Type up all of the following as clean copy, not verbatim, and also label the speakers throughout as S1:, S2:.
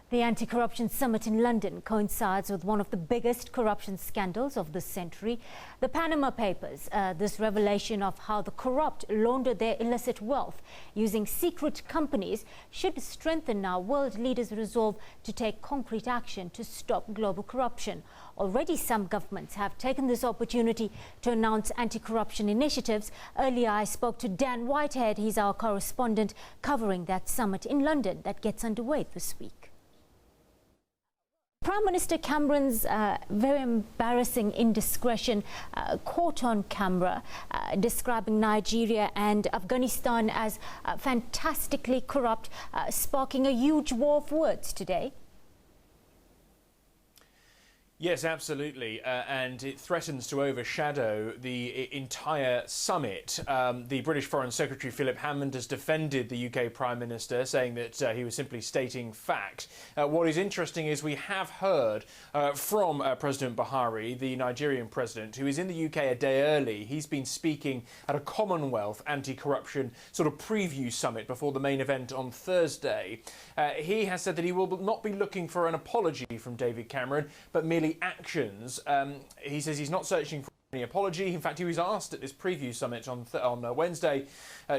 S1: The anti-corruption summit in London coincides with one of the biggest corruption scandals of the century, the Panama Papers. This revelation of how the corrupt launder their illicit wealth using secret companies should strengthen our world leaders' resolve to take concrete action to stop global corruption. Already some governments have taken this opportunity to announce anti-corruption initiatives. Earlier I spoke to Dan Whitehead. He's our correspondent covering that summit in London that gets underway this week. Prime Minister Cameron's very embarrassing indiscretion caught on camera, describing Nigeria and Afghanistan as fantastically corrupt, sparking a huge war of words today.
S2: Yes, absolutely, and it threatens to overshadow the entire summit. The British Foreign Secretary Philip Hammond has defended the UK Prime Minister, saying that he was simply stating fact. What is interesting is we have heard from President Buhari, the Nigerian president, who is in the UK a day early. He's been speaking at a Commonwealth anti-corruption sort of preview summit before the main event on Thursday. He has said that he will not be looking for an apology from David Cameron, but merely actions. He says he's not searching for any apology. In fact, he was asked at this preview summit on Wednesday,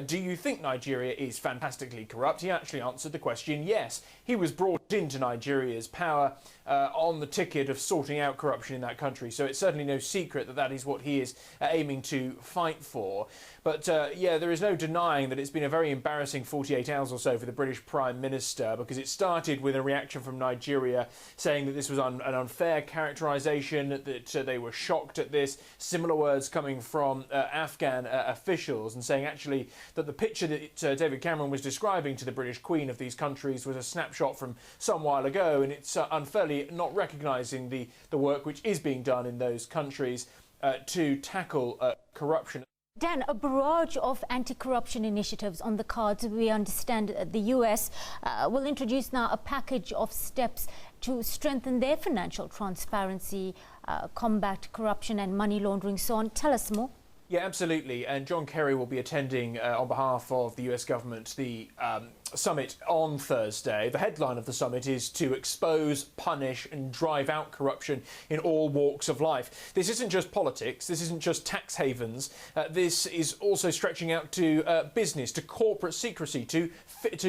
S2: do you think Nigeria is fantastically corrupt? He actually answered the question yes. He was brought into Nigeria's power on the ticket of sorting out corruption in that country, so it's certainly no secret that that is what he is aiming to fight for. But yeah, there is no denying that it's been a very embarrassing 48 hours or so for the British Prime Minister, because it started with a reaction from Nigeria saying that this was an unfair characterisation, that they were shocked at this. Similar words coming from Afghan officials, and saying actually that the picture that David Cameron was describing to the British Queen of these countries was a snapshot from some while ago, and it's unfairly not recognising the work which is being done in those countries to tackle corruption.
S1: Dan, a barrage of anti-corruption initiatives on the cards. We understand the US will introduce now a package of steps to strengthen their financial transparency, combat corruption and money laundering, so on. Tell us more.
S2: Yeah, absolutely. And John Kerry will be attending on behalf of the US government the summit on Thursday. The headline of the summit is to expose, punish and drive out corruption in all walks of life. This isn't just politics, this isn't just tax havens, this is also stretching out to business, to corporate secrecy, to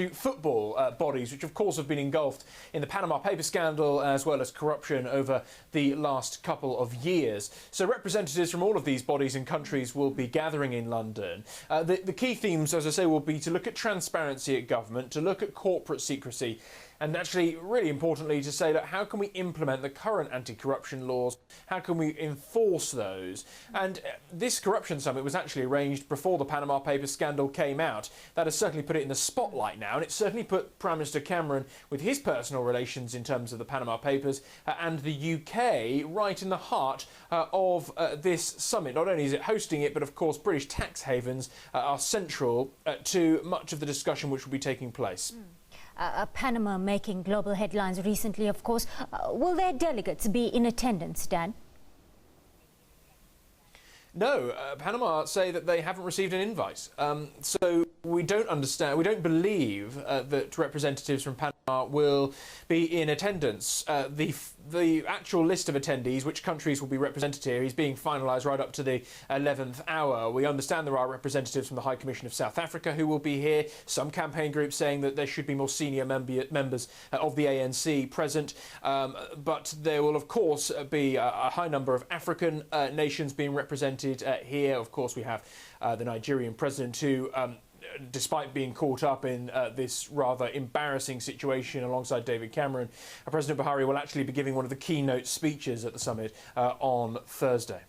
S2: football bodies, which of course have been engulfed in the Panama Papers scandal as well as corruption over the last couple of years. So representatives from all of these bodies and countries will be gathering in London. The key themes, as I say, will be to look at transparency at government, to look at corporate secrecy, and actually, really importantly, to say that how can we implement the current anti-corruption laws? How can we enforce those? And this corruption summit was actually arranged before the Panama Papers scandal came out. That has certainly put it in the spotlight now, and it certainly put Prime Minister Cameron, with his personal relations in terms of the Panama Papers and the UK, right in the heart of this summit. Not only is it hosting it, but of course British tax havens are central to much of the discussion which will be taking place.
S1: Panama making global headlines recently, of course. Will their delegates be in attendance, Dan?
S2: No, Panama say that they haven't received an invite. So we don't believe that representatives from Panama will be in attendance. The actual list of attendees, which countries will be represented here, is being finalised right up to the 11th hour. We understand there are representatives from the High Commission of South Africa who will be here. Some campaign groups saying that there should be more senior members of the ANC present. But there will, of course, be a high number of African nations being represented here. Of course, we have the Nigerian president who, despite being caught up in this rather embarrassing situation alongside David Cameron, President Buhari will actually be giving one of the keynote speeches at the summit on Thursday.